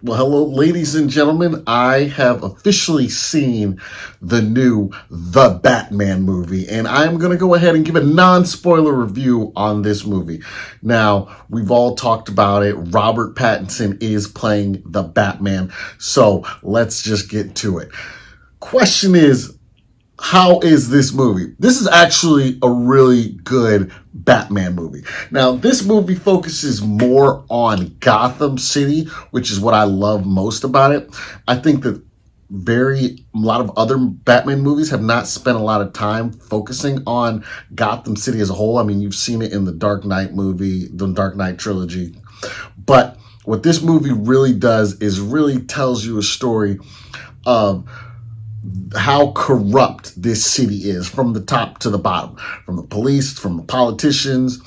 Well, hello, ladies and gentlemen. I have officially seen the new The Batman movie, and I'm going to go ahead and give a non-spoiler review on this movie. Now, we've all talked about it. Robert Pattinson is playing the Batman, so let's just get to it. Question is, how is this movie? This is actually a really good Batman movie. Now, this movie focuses more on Gotham City, which is what I love most about it. I think that a lot of other Batman movies have not spent a lot of time focusing on Gotham City as a whole. I mean, you've seen it in the Dark Knight movie, the Dark Knight trilogy. But what this movie really does is really tells you a story of how corrupt this city is from the top to the bottom, from the police, from the politicians,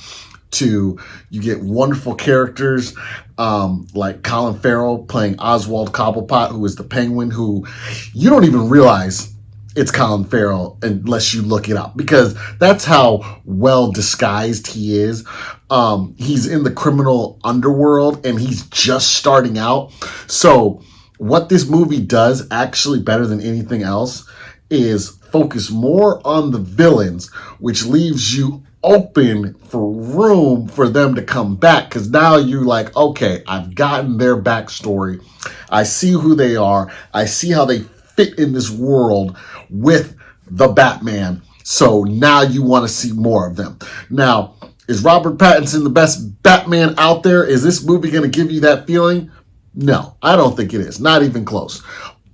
to you get wonderful characters like Colin Farrell playing Oswald Cobblepot, who is the Penguin, who you don't even realize it's Colin Farrell unless you look it up, because that's how well disguised he is. He's in the criminal underworld and he's just starting out. So what this movie does actually better than anything else is focus more on the villains, which leaves you open for room for them to come back. Because now you're like, okay, I've gotten their backstory. I see who they are. I see how they fit in this world with the Batman. So now you want to see more of them. Now, is Robert Pattinson the best Batman out there? Is this movie going to give you that feeling? No, I don't think it is. Not even close.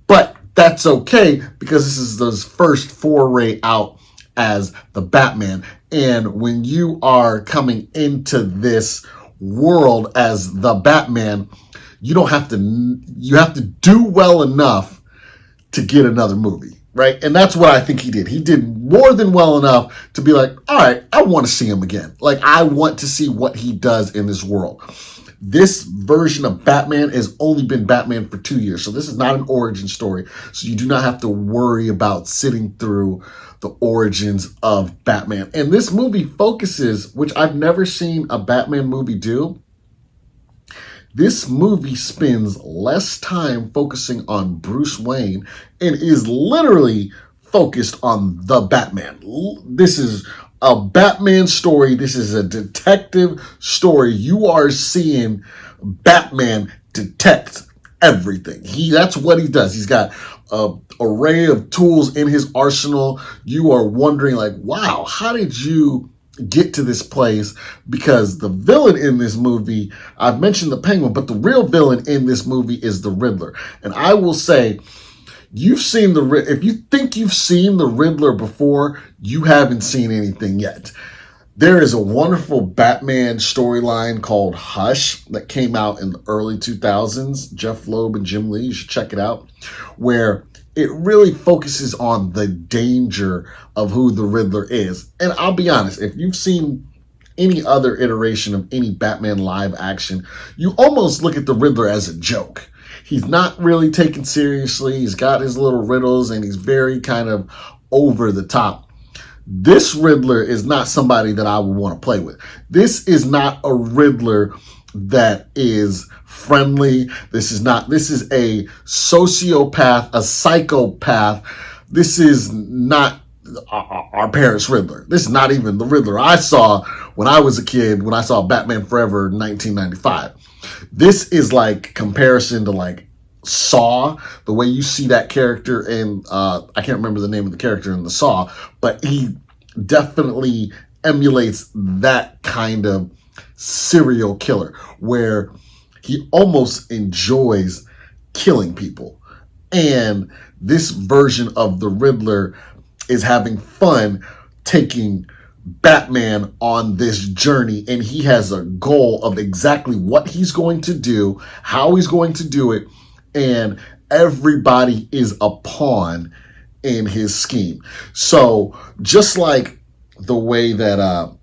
But that's okay, because this is his first foray out as the Batman. And when you are coming into this world as the Batman, you have to do well enough to get another movie, right? And that's what I think he did. He did more than well enough to be like, all right, I want to see him again. Like, I want to see what he does in this world. This version of Batman has only been Batman for 2 years. So this is not an origin story. So you do not have to worry about sitting through the origins of Batman. And this movie focuses, which I've never seen a Batman movie do. This movie spends less time focusing on Bruce Wayne and is literally focused on the Batman. This is a Batman story. This is a detective story. You are seeing Batman detect everything. That's what he does. He's got an array of tools in his arsenal. You are wondering, like, wow, how did you get to this place? Because the villain in this movie, I've mentioned the Penguin, but the real villain in this movie is the Riddler. And I will say, if you think you've seen the Riddler before, you haven't seen anything yet. There is a wonderful Batman storyline called Hush that came out in the early 2000s. Jeff Loeb and Jim Lee, you should check it out, where it really focuses on the danger of who the Riddler is. And I'll be honest, if you've seen any other iteration of any Batman live action, you almost look at the Riddler as a joke. He's not really taken seriously. He's got his little riddles and he's very kind of over the top. This Riddler is not somebody that I would want to play with. This is not a Riddler that is friendly. This is a sociopath, a psychopath. This is not our parents' Riddler. This is not even the Riddler I saw when I was a kid, when I saw Batman Forever in 1995. This is like comparison to like Saw, the way you see that character in, I can't remember the name of the character in the Saw, but he definitely emulates that kind of serial killer where he almost enjoys killing people. And this version of the Riddler is having fun taking Batman on this journey, and he has a goal of exactly what he's going to do, how he's going to do it, and everybody is a pawn in his scheme. So just like the way that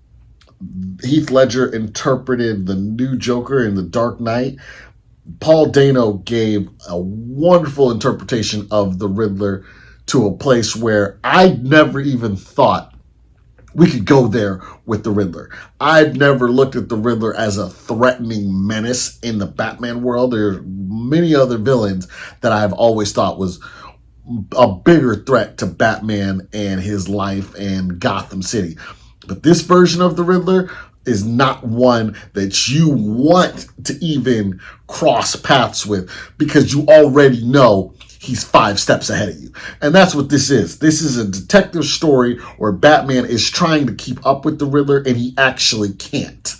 Heath Ledger interpreted the new Joker in The Dark Knight, Paul Dano gave a wonderful interpretation of the Riddler to a place where I never even thought we could go there with the Riddler. I've never looked at the Riddler as a threatening menace in the Batman world. There are many other villains that I've always thought was a bigger threat to Batman and his life and Gotham City. But this version of the Riddler is not one that you want to even cross paths with, because you already know he's 5 steps ahead of you. And that's what this is. This is a detective story where Batman is trying to keep up with the Riddler and he actually can't.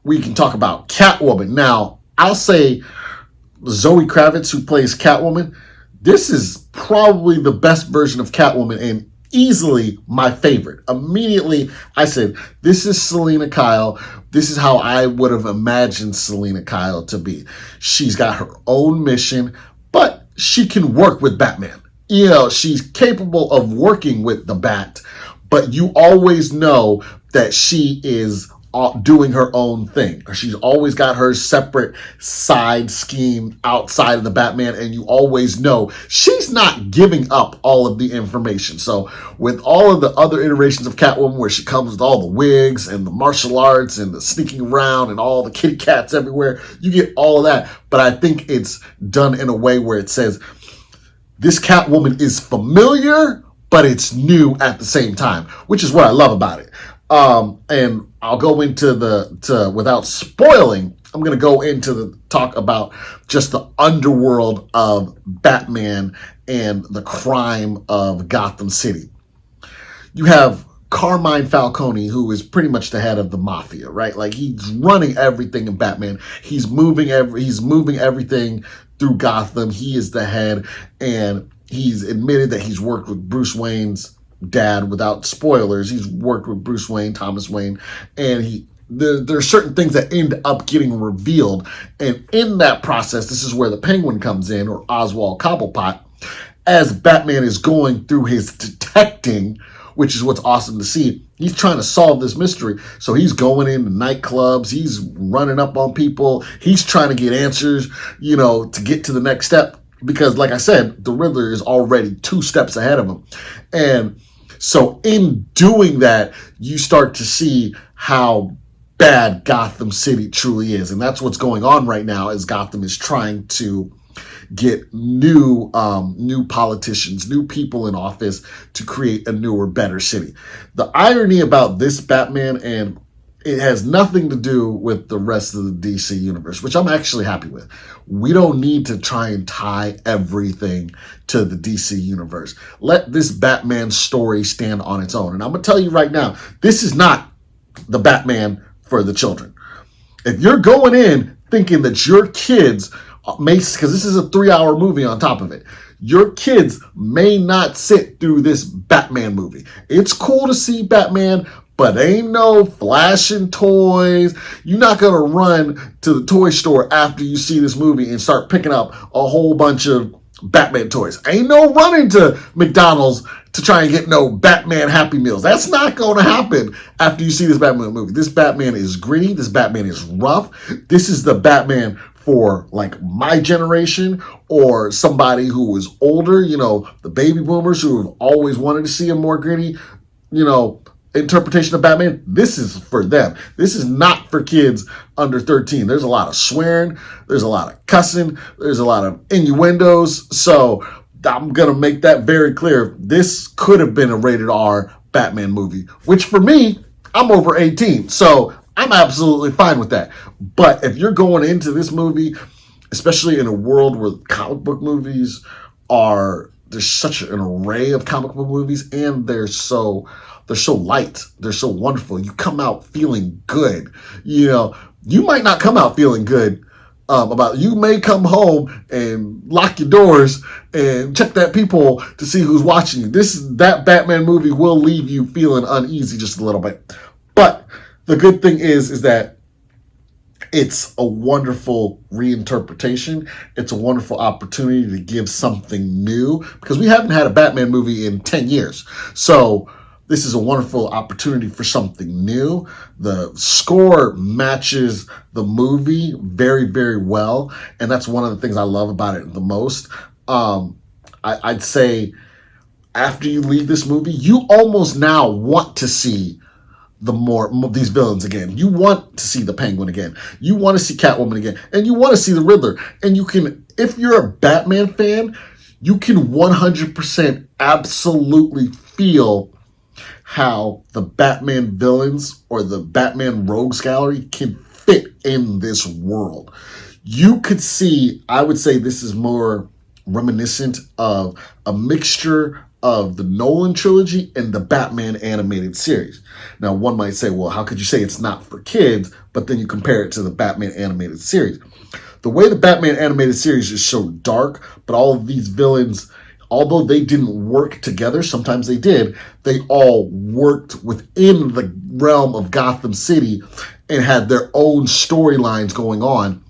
We can talk about Catwoman. Now, I'll say Zoe Kravitz, who plays Catwoman, this is probably the best version of Catwoman and easily my favorite. Immediately, I said, this is Selina Kyle. This is how I would have imagined Selina Kyle to be. She's got her own mission, but she can work with Batman. You know, she's capable of working with the Bat, but you always know that she is doing her own thing. She's always got her separate side scheme outside of the Batman, and you always know she's not giving up all of the information. So with all of the other iterations of Catwoman, where she comes with all the wigs and the martial arts and the sneaking around and all the kitty cats everywhere, you get all of that. But I think it's done in a way where it says this Catwoman is familiar, but it's new at the same time, which is what I love about it. And I'll go into without spoiling, I'm going to go into the talk about just the underworld of Batman and the crime of Gotham City. You have Carmine Falcone, who is pretty much the head of the mafia, right? Like, he's running everything in Batman. He's moving everything through Gotham. He is the head, and he's admitted that he's worked with Bruce Wayne's dad. Without spoilers, he's worked with Bruce Wayne, Thomas Wayne, and there are certain things that end up getting revealed. And in that process, this is where the Penguin comes in, or Oswald Cobblepot, as Batman is going through his detecting, which is what's awesome to see. He's trying to solve this mystery. So he's going into nightclubs, he's running up on people, he's trying to get answers, to get to the next step. Because, like I said, the Riddler is already 2 steps ahead of him. And so in doing that, you start to see how bad Gotham City truly is. And that's what's going on right now, as Gotham is trying to get new politicians, new people in office to create a newer, better city. The irony about this Batman, and it has nothing to do with the rest of the DC universe, which I'm actually happy with. We don't need to try and tie everything to the DC universe. Let this Batman story stand on its own. And I'm going to tell you right now, this is not the Batman for the children. If you're going in thinking that your kids because this is a 3-hour movie on top of it, your kids may not sit through this Batman movie. It's cool to see Batman, but ain't no flashing toys. You're not going to run to the toy store after you see this movie and start picking up a whole bunch of Batman toys. Ain't no running to McDonald's to try and get no Batman Happy Meals. That's not going to happen after you see this Batman movie. This Batman is gritty. This Batman is rough. This is the Batman for, like, my generation, or somebody who is older, the baby boomers who have always wanted to see a more gritty, interpretation of Batman. This is for them. This is not for kids under 13. There's a lot of swearing. There's a lot of cussing. There's a lot of innuendos. So I'm going to make that very clear. This could have been a rated R Batman movie, which for me, I'm over 18. So I'm absolutely fine with that. But if you're going into this movie, especially in a world where comic book movies there's such an array of comic book movies, and they're so light, they're so wonderful. You come out feeling good. You might not come out feeling good you may come home and lock your doors and check that peephole to see who's watching you. That Batman movie will leave you feeling uneasy just a little bit. But the good thing is that it's a wonderful reinterpretation. It's a wonderful opportunity to give something new, because we haven't had a Batman movie in 10 years. So this is a wonderful opportunity for something new. The score matches the movie very, very well. And that's one of the things I love about it the most. I'd say after you leave this movie, you almost now want to see these villains again. You want to see the Penguin again. You want to see Catwoman again. And you want to see the Riddler. And you can, if you're a Batman fan, you can 100% absolutely feel how the Batman villains or the Batman rogues gallery can fit in this world. You could see, I would say this is more reminiscent of a mixture of the Nolan trilogy and the Batman animated series. Now, one might say, well, how could you say it's not for kids, but then you compare it to the Batman animated series? The way the Batman animated series is so dark, but all of these villains, although they didn't work together, sometimes they did, they all worked within the realm of Gotham City and had their own storylines going on.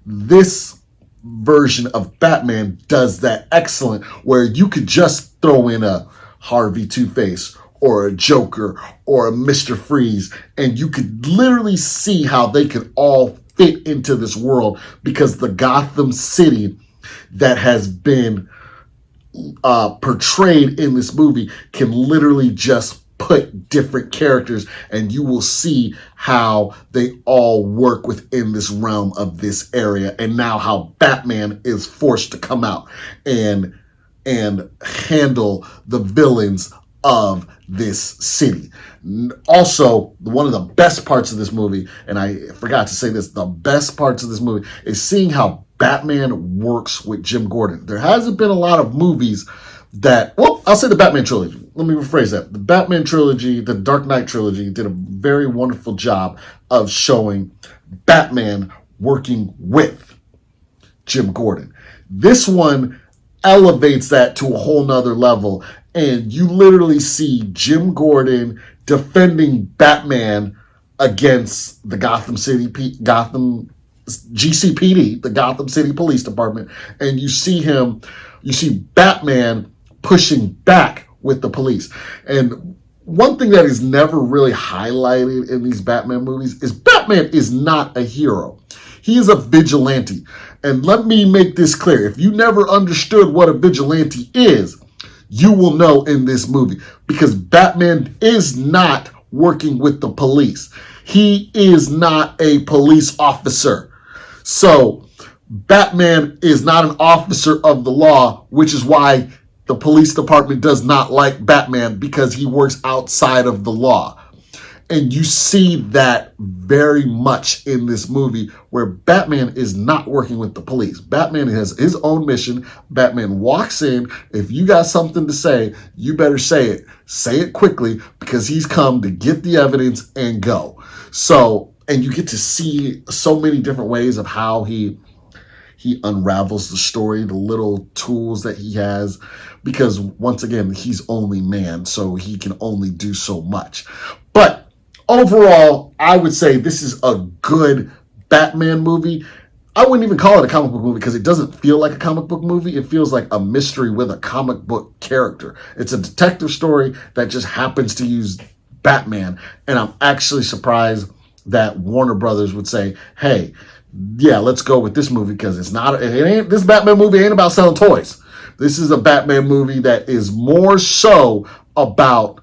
This version of Batman does that excellent, where you could just throw in a Harvey Two-Face or a Joker or a Mr. Freeze, and you could literally see how they could all fit into this world, because the Gotham City that has been portrayed in this movie can literally just put different characters, and you will see how they all work within this realm of this area, and now how Batman is forced to come out and handle the villains of this city. Also, one of the best parts of this movie, and I forgot to say this, the best parts of this movie is seeing how Batman works with Jim Gordon. There hasn't been a lot of movies that, well, I'll say the Batman trilogy. Let me rephrase that. The Batman trilogy, the Dark Knight trilogy, did a very wonderful job of showing Batman working with Jim Gordon. This one elevates that to a whole nother level, and you literally see Jim Gordon defending Batman against the Gotham GCPD, the Gotham City Police Department, and you see Batman pushing back with the police. And one thing that is never really highlighted in these Batman movies is Batman is not a hero. He is a vigilante. And let me make this clear. If you never understood what a vigilante is, you will know in this movie, because Batman is not working with the police. He is not a police officer. So Batman is not an officer of the law, which is why the police department does not like Batman, because he works outside of the law. And you see that very much in this movie, where Batman is not working with the police. Batman has his own mission. Batman walks in. If you got something to say, you better say it. Say it quickly, because he's come to get the evidence and go. So, and you get to see so many different ways of how he unravels the story, the little tools that he has, because once again, he's only man, so he can only do so much. But overall, I would say this is a good Batman movie. I wouldn't even call it a comic book movie, because it doesn't feel like a comic book movie. It feels like a mystery with a comic book character. It's a detective story that just happens to use Batman, and I'm actually surprised that Warner Brothers would say, hey, yeah, let's go with this movie, because this Batman movie ain't about selling toys. This is a Batman movie that is more so about,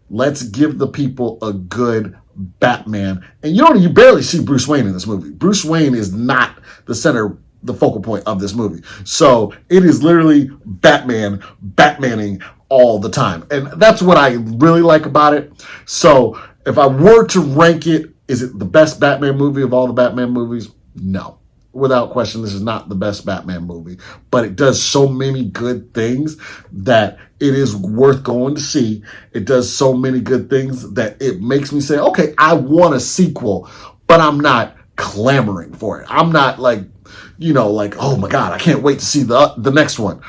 let's give the people a good Batman. And you barely see Bruce Wayne in this movie. Bruce Wayne is not the focal point of this movie. So it is literally Batmaning all the time. And that's what I really like about it. So if I were to rank it, is it the best Batman movie of all the Batman movies? No. Without question, this is not the best Batman movie, but it does so many good things that it is worth going to see. It does so many good things that it makes me say, okay, I want a sequel, but I'm not clamoring for it. I'm not like, oh my God, I can't wait to see the next one.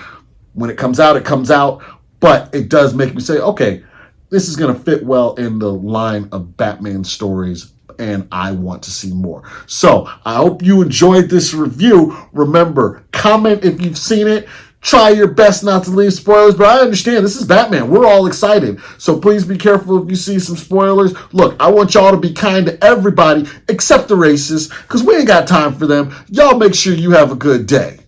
When it comes out, it comes out, but it does make me say, okay, this is going to fit well in the line of Batman stories, and I want to see more. So I hope you enjoyed this review. Remember, comment if you've seen it. Try your best not to leave spoilers, but I understand this is Batman. We're all excited. So please be careful if you see some spoilers. Look, I want y'all to be kind to everybody except the racists, because we ain't got time for them. Y'all make sure you have a good day.